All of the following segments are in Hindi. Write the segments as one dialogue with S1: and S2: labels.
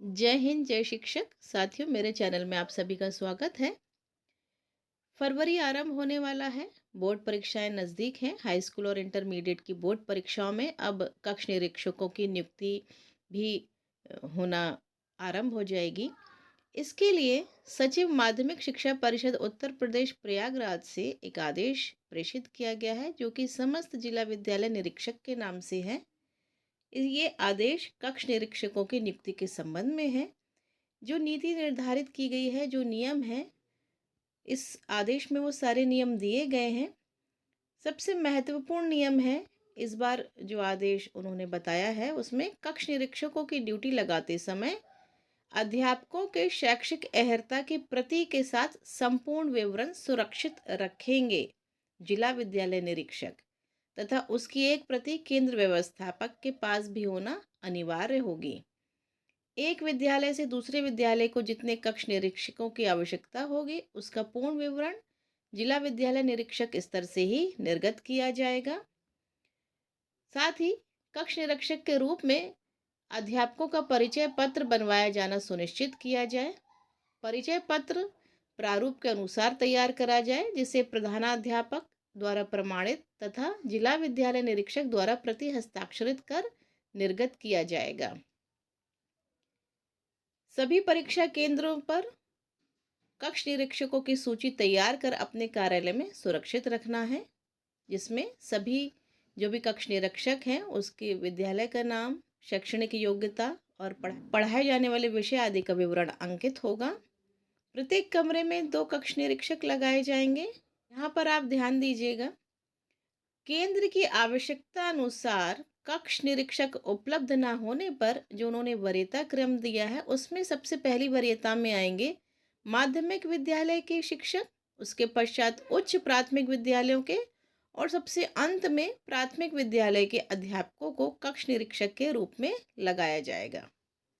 S1: जय हिंद, जय शिक्षक साथियों, मेरे चैनल में आप सभी का स्वागत है। फरवरी आरंभ होने वाला है। बोर्ड परीक्षाएं नज़दीक हैं। हाई स्कूल और इंटरमीडिएट की बोर्ड परीक्षाओं में अब कक्ष निरीक्षकों की नियुक्ति भी होना आरंभ हो जाएगी। इसके लिए सचिव माध्यमिक शिक्षा परिषद उत्तर प्रदेश प्रयागराज से एक आदेश प्रेषित किया गया है, जो कि समस्त जिला विद्यालय निरीक्षक के नाम से है। ये आदेश कक्ष निरीक्षकों की नियुक्ति के संबंध में है। जो नीति निर्धारित की गई है, जो नियम है, इस आदेश में वो सारे नियम दिए गए हैं। सबसे महत्वपूर्ण नियम है, इस बार जो आदेश उन्होंने बताया है उसमें कक्ष निरीक्षकों की ड्यूटी लगाते समय अध्यापकों के शैक्षिक अहर्ता की प्रति के साथ संपूर्ण विवरण सुरक्षित रखेंगे जिला विद्यालय निरीक्षक, तथा उसकी एक प्रति केंद्र व्यवस्थापक के पास भी होना अनिवार्य होगी। एक विद्यालय से दूसरे विद्यालय को जितने कक्ष निरीक्षकों की आवश्यकता होगी, उसका पूर्ण विवरण जिला विद्यालय निरीक्षक स्तर से ही निर्गत किया जाएगा। साथ ही कक्ष निरीक्षक के रूप में अध्यापकों का परिचय पत्र बनवाया जाना सुनिश्चित किया जाए। परिचय पत्र प्रारूप के अनुसार तैयार करा जाए, जिसे प्रधानाध्यापक द्वारा प्रमाणित तथा जिला विद्यालय निरीक्षक द्वारा प्रति हस्ताक्षरित कर निर्गत किया जाएगा। सभी परीक्षा केंद्रों पर कक्ष निरीक्षकों की सूची तैयार कर अपने कार्यालय में सुरक्षित रखना है, जिसमें सभी जो भी कक्ष निरीक्षक हैं उसके विद्यालय का नाम, शैक्षणिक योग्यता और पढ़ाए जाने वाले विषय आदि का विवरण अंकित होगा। प्रत्येक कमरे में 2 कक्ष निरीक्षक लगाए जाएंगे। यहाँ पर आप ध्यान दीजिएगा, केंद्र की आवश्यकता अनुसार कक्ष निरीक्षक उपलब्ध न होने पर जो उन्होंने वरीयता क्रम दिया है उसमें सबसे पहली वरीयता में आएंगे माध्यमिक विद्यालय के शिक्षक, उसके पश्चात उच्च प्राथमिक विद्यालयों के, और सबसे अंत में प्राथमिक विद्यालय के अध्यापकों को कक्ष निरीक्षक के रूप में लगाया जाएगा।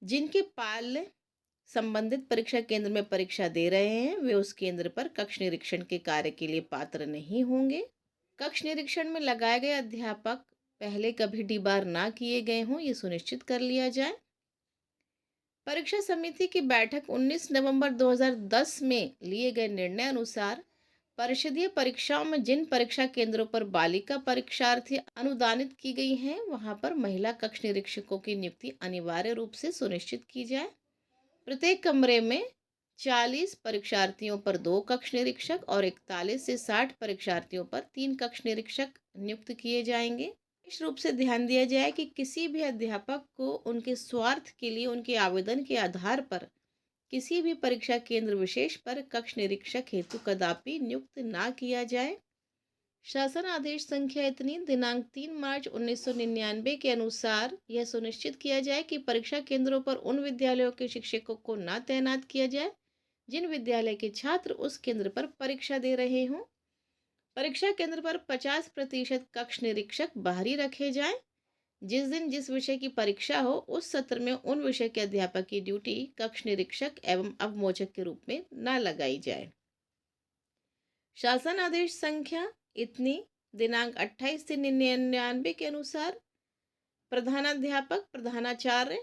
S1: जिनके पाल्य संबंधित परीक्षा केंद्र में परीक्षा दे रहे हैं वे उस केंद्र पर कक्ष निरीक्षण के कार्य के लिए पात्र नहीं होंगे। कक्ष निरीक्षण में लगाए गए अध्यापक पहले कभी डीबार ना किए गए हों, ये सुनिश्चित कर लिया जाए। परीक्षा समिति की बैठक 19 नवंबर 2010 में लिए गए निर्णय अनुसार परिषदीय परीक्षाओं में जिन परीक्षा केंद्रों पर बालिका परीक्षार्थी अनुदानित की गई हैं, वहां पर महिला कक्ष निरीक्षकों की नियुक्ति अनिवार्य रूप से सुनिश्चित की जाए। प्रत्येक कमरे में 40 परीक्षार्थियों पर 2 कक्ष निरीक्षक और 41 से 60 परीक्षार्थियों पर 3 कक्ष निरीक्षक नियुक्त किए जाएंगे। विशेष रूप से ध्यान दिया जाए कि किसी भी अध्यापक को उनके स्वार्थ के लिए उनके आवेदन के आधार पर किसी भी परीक्षा केंद्र विशेष पर कक्ष निरीक्षक हेतु कदापि नियुक्त ना किया जाए। शासन आदेश संख्या इतनी दिनांक 3 मार्च 1999 के अनुसार यह सुनिश्चित किया जाए कि परीक्षा केंद्रों पर उन विद्यालयों के शिक्षकों को न तैनात किया जाए जिन विद्यालय के छात्र उस केंद्र पर परीक्षा दे रहे हों। परीक्षा केंद्र पर 50% कक्ष निरीक्षक बाहरी रखे जाएं। जिस दिन जिस विषय की परीक्षा हो उस सत्र में उन विषय के अध्यापक की ड्यूटी कक्ष निरीक्षक एवं अवमोचक के रूप में न लगाई जाए। शासन आदेश संख्या इतनी दिनांक 28/3/99 के अनुसार प्रधानाध्यापक, प्रधानाचार्य,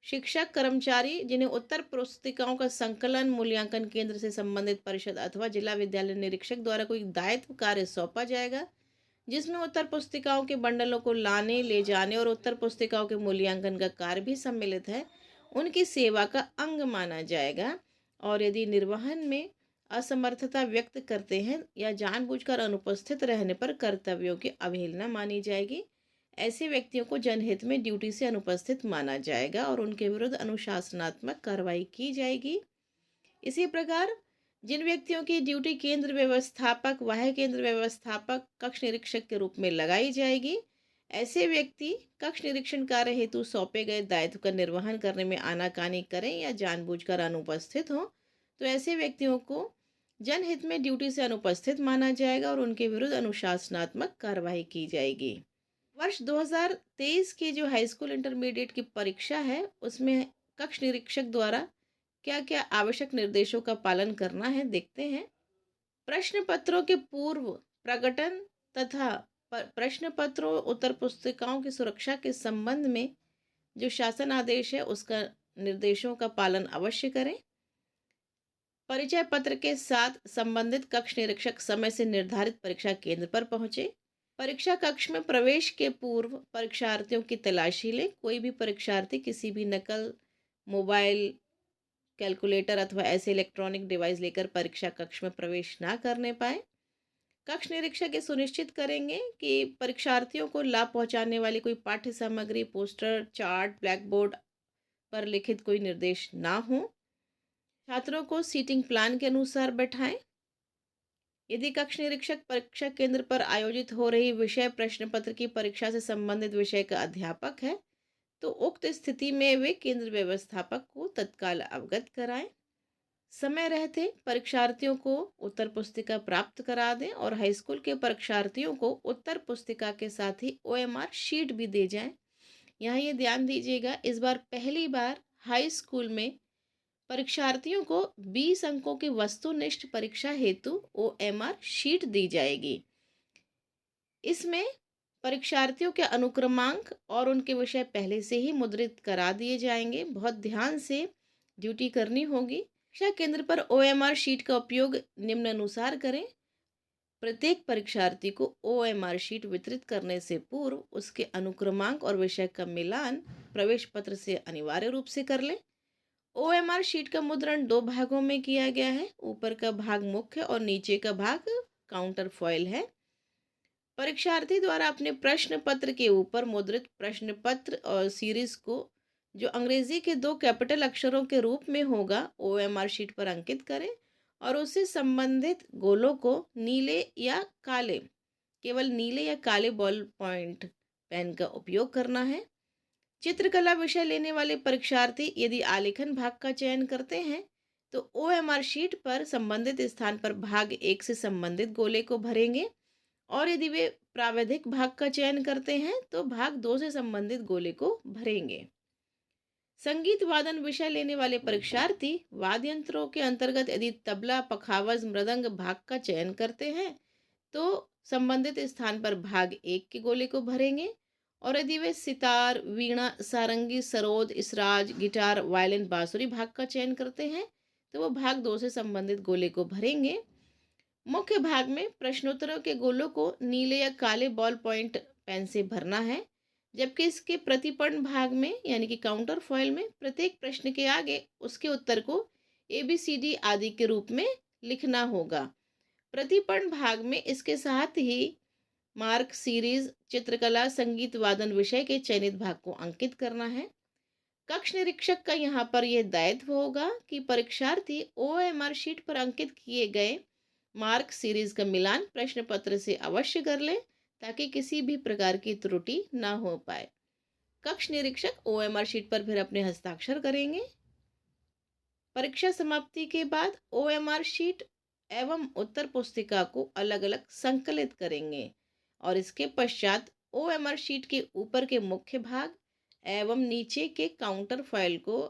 S1: शिक्षक, कर्मचारी जिन्हें उत्तर पुस्तिकाओं का संकलन मूल्यांकन केंद्र से संबंधित परिषद अथवा जिला विद्यालय निरीक्षक द्वारा कोई दायित्व कार्य सौंपा जाएगा, जिसमें उत्तर पुस्तिकाओं के बंडलों को लाने, ले जाने और उत्तर पुस्तिकाओं के मूल्यांकन का कार्य भी सम्मिलित है, उनकी सेवा का अंग माना जाएगा। और यदि निर्वहन में असमर्थता व्यक्त करते हैं या जानबूझकर अनुपस्थित रहने पर कर्तव्यों की अवहेलना मानी जाएगी, ऐसे व्यक्तियों को जनहित में ड्यूटी से अनुपस्थित माना जाएगा और उनके विरुद्ध अनुशासनात्मक कार्रवाई की जाएगी। इसी प्रकार जिन व्यक्तियों की ड्यूटी केंद्र व्यवस्थापक, वाह्य केंद्र व्यवस्थापक, कक्ष निरीक्षक के रूप में लगाई जाएगी, ऐसे व्यक्ति कक्ष निरीक्षण कार्य हेतु सौंपे गए दायित्व का निर्वहन करने में आनाकानी करें या जानबूझकर अनुपस्थित हों, तो ऐसे व्यक्तियों को जनहित में ड्यूटी से अनुपस्थित माना जाएगा और उनके विरुद्ध अनुशासनात्मक कार्रवाई की जाएगी। वर्ष 2023 की जो हाई स्कूल इंटरमीडिएट की परीक्षा है उसमें कक्ष निरीक्षक द्वारा क्या क्या आवश्यक निर्देशों का पालन करना है, देखते हैं। प्रश्न पत्रों के पूर्व प्रकटन तथा प्रश्न पत्रों उत्तर पुस्तिकाओं की सुरक्षा के संबंध में जो शासन आदेश है उसका निर्देशों का पालन अवश्य करें। परिचय पत्र के साथ संबंधित कक्ष निरीक्षक समय से निर्धारित परीक्षा केंद्र पर पहुंचे। परीक्षा कक्ष में प्रवेश के पूर्व परीक्षार्थियों की तलाशी लें। कोई भी परीक्षार्थी किसी भी नकल, मोबाइल, कैलकुलेटर अथवा ऐसे इलेक्ट्रॉनिक डिवाइस लेकर परीक्षा कक्ष में प्रवेश ना करने पाए। कक्ष निरीक्षक ये सुनिश्चित करेंगे कि परीक्षार्थियों को लाभ पहुंचाने वाली कोई पाठ्य सामग्री, पोस्टर, चार्ट, ब्लैक बोर्ड पर लिखित कोई निर्देश ना हो। छात्रों को सीटिंग प्लान के अनुसार बैठाएं। यदि कक्ष निरीक्षक परीक्षा केंद्र पर आयोजित हो रही विषय प्रश्न पत्र की परीक्षा से संबंधित विषय का अध्यापक है तो उक्त स्थिति में वे केंद्र व्यवस्थापक को तत्काल अवगत कराएं। समय रहते परीक्षार्थियों को उत्तर पुस्तिका प्राप्त करा दें और हाई स्कूल के परीक्षार्थियों को उत्तर पुस्तिका के साथ ही OMR शीट भी दे जाएं। यहाँ ये ध्यान दीजिएगा, इस बार पहली बार हाई स्कूल में परीक्षार्थियों को 20 अंकों की वस्तुनिष्ठ परीक्षा हेतु OMR शीट दी जाएगी। इसमें परीक्षार्थियों के अनुक्रमांक और उनके विषय पहले से ही मुद्रित करा दिए जाएंगे। बहुत ध्यान से ड्यूटी करनी होगी। परीक्षा केंद्र पर OMR शीट का उपयोग निम्नानुसार करें। प्रत्येक परीक्षार्थी को OMR शीट वितरित करने से पूर्व उसके अनुक्रमांक और विषय का मिलान प्रवेश पत्र से अनिवार्य रूप से कर लें। OMR शीट का मुद्रण 2 भागों में किया गया है। ऊपर का भाग मुख्य और नीचे का भाग काउंटर फॉइल है। परीक्षार्थी द्वारा अपने प्रश्न पत्र के ऊपर मुद्रित प्रश्न पत्र और सीरीज को जो अंग्रेजी के 2 कैपिटल अक्षरों के रूप में होगा OMR शीट पर अंकित करें और उससे संबंधित गोलों को नीले या काले, केवल नीले या काले बॉल पॉइंट पेन का उपयोग करना है। चित्रकला विषय लेने वाले परीक्षार्थी यदि आलेखन भाग का चयन करते हैं तो OMR शीट पर संबंधित स्थान पर भाग 1 से संबंधित गोले को भरेंगे और यदि वे प्राविधिक भाग का चयन करते हैं तो भाग 2 से संबंधित गोले को भरेंगे। संगीत वादन विषय लेने वाले परीक्षार्थी वाद्य यंत्रों के अंतर्गत यदि तबला, पखावज, मृदंग भाग का चयन करते हैं तो संबंधित स्थान पर भाग 1 के गोले को भरेंगे और यदि वे सितार, वीणा, सारंगी, सरोद, इसराज, गिटार, वायलिन, बांसुरी भाग का चयन करते हैं तो वो भाग 2 से संबंधित गोले को भरेंगे। मुख्य भाग में प्रश्नोत्तरों के गोलों को नीले या काले बॉल पॉइंट पेन से भरना है, जबकि इसके प्रतिपन्न भाग में यानी कि काउंटर फॉइल में प्रत्येक प्रश्न के आगे उसके उत्तर को ABCD आदि के रूप में लिखना होगा। प्रतिपन्न भाग में इसके साथ ही मार्क, सीरीज, चित्रकला, संगीत वादन विषय के चयनित भाग को अंकित करना है। कक्ष निरीक्षक का यहाँ पर यह दायित्व होगा कि परीक्षार्थी OMR शीट पर अंकित किए गए मार्क, सीरीज का मिलान प्रश्न पत्र से अवश्य कर लें ताकि किसी भी प्रकार की त्रुटि ना हो पाए। कक्ष निरीक्षक OMR शीट पर फिर अपने हस्ताक्षर करेंगे। परीक्षा समाप्ति के बाद OMR शीट एवं उत्तर पुस्तिका को अलग अलग संकलित करेंगे और इसके पश्चात OMR शीट के ऊपर के मुख्य भाग एवं नीचे के काउंटर फाइल को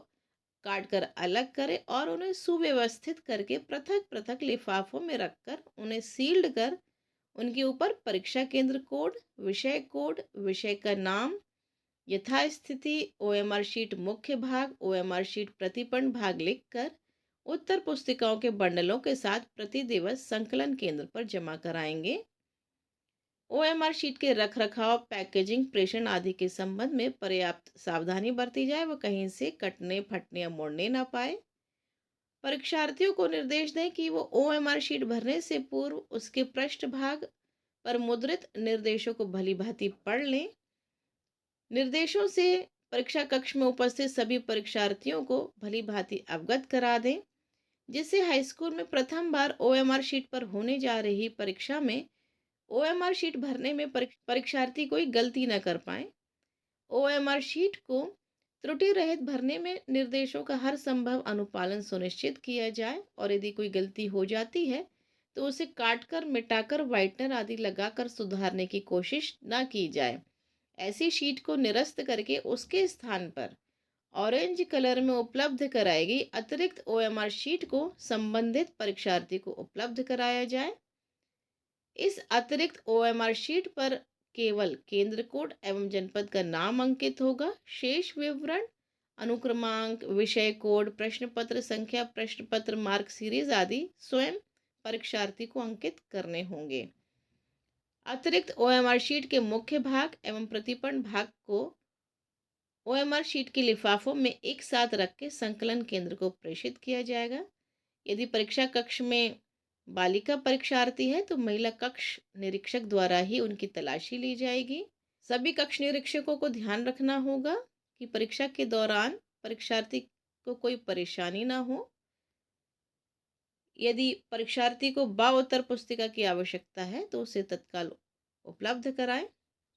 S1: काट कर अलग करें और उन्हें सुव्यवस्थित करके पृथक पृथक लिफाफों में रखकर उन्हें सील्ड कर उनके ऊपर परीक्षा केंद्र कोड, विषय का नाम, यथास्थिति OMR शीट मुख्य भाग, OMR शीट प्रतिपन्न भाग लिखकर उत्तर पुस्तिकाओं के बंडलों के साथ प्रति दिवस संकलन केंद्र पर जमा कराएंगे। OMR शीट के रख रखाव, पैकेजिंग, प्रेषण आदि के संबंध में पर्याप्त सावधानी बरती जाए, वह कहीं से कटने, फटने या मुड़ने ना पाए। परीक्षार्थियों को निर्देश दें कि वो OMR शीट भरने से पूर्व उसके पृष्ठभाग पर मुद्रित निर्देशों को भली भांति पढ़ लें। निर्देशों से परीक्षा कक्ष में उपस्थित सभी परीक्षार्थियों को भली भांति अवगत करा दें, जिससे हाई स्कूल में प्रथम बार OMR शीट पर होने जा रही परीक्षा में OMR शीट भरने में परीक्षार्थी कोई गलती न कर पाए। OMR शीट को त्रुटि रहित भरने में निर्देशों का हर संभव अनुपालन सुनिश्चित किया जाए और यदि कोई गलती हो जाती है तो उसे काटकर, मिटाकर, व्हाइटनर आदि लगाकर सुधारने की कोशिश न की जाए। ऐसी शीट को निरस्त करके उसके स्थान पर ऑरेंज कलर में उपलब्ध कराएगी अतिरिक्त OMR शीट को संबंधित परीक्षार्थी को उपलब्ध कराया जाए। इस अतिरिक्त OMR शीट पर केवल केंद्र कोड एवं जनपद का नाम अंकित होगा। शेष विवरण अनुक्रमांक, विषय कोड, प्रश्न पत्र संख्या, प्रश्न पत्र मार्क सीरीज आदि स्वयं परीक्षार्थी को अंकित करने होंगे। अतिरिक्त ओएमआर शीट के मुख्य भाग एवं प्रतिपन्न भाग को ओएमआर शीट के लिफाफों में एक साथ रख के संकलन केंद्र को प्रेषित किया जाएगा। यदि परीक्षा कक्ष में बालिका परीक्षार्थी है तो महिला कक्ष निरीक्षक द्वारा ही उनकी तलाशी ली जाएगी। सभी कक्ष निरीक्षकों को ध्यान रखना होगा कि परीक्षा के दौरान परीक्षार्थी को कोई परेशानी ना हो। यदि परीक्षार्थी को उत्तर पुस्तिका की आवश्यकता है तो उसे तत्काल उपलब्ध कराएं।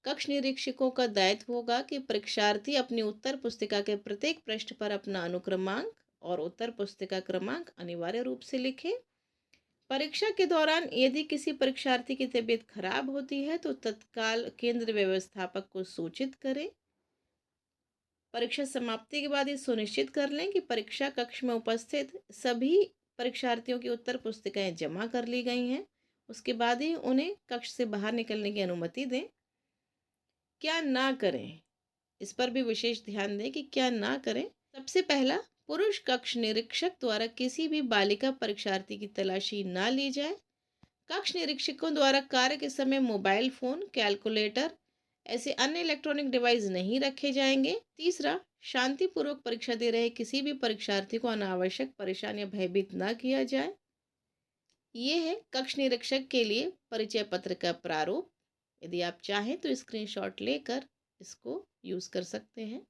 S1: कक्ष निरीक्षकों का दायित्व होगा कि परीक्षार्थी अपनी उत्तर पुस्तिका के प्रत्येक पृष्ठ पर अपना अनुक्रमांक और उत्तर पुस्तिका क्रमांक अनिवार्य रूप से लिखें। परीक्षा के दौरान यदि किसी परीक्षार्थी की तबीयत खराब होती है तो तत्काल केंद्र व्यवस्थापक को सूचित करें। परीक्षा समाप्ति के बाद ये सुनिश्चित कर लें कि परीक्षा कक्ष में उपस्थित सभी परीक्षार्थियों की उत्तर पुस्तिकाएं जमा कर ली गई हैं। उसके बाद ही उन्हें कक्ष से बाहर निकलने की अनुमति दें। क्या ना करें, इस पर भी विशेष ध्यान दें कि क्या ना करें। सबसे पहला, पुरुष कक्ष निरीक्षक द्वारा किसी भी बालिका परीक्षार्थी की तलाशी ना ली जाए। कक्ष निरीक्षकों द्वारा कार्य के समय मोबाइल फोन, कैलकुलेटर ऐसे अन्य इलेक्ट्रॉनिक डिवाइस नहीं रखे जाएंगे। तीसरा, शांतिपूर्वक परीक्षा दे रहे किसी भी परीक्षार्थी को अनावश्यक परेशान या भयभीत ना किया जाए। ये है कक्ष निरीक्षक के लिए परिचय पत्र का प्रारूप। यदि आप चाहें तो स्क्रीनशॉट लेकर इसको यूज़ कर सकते हैं।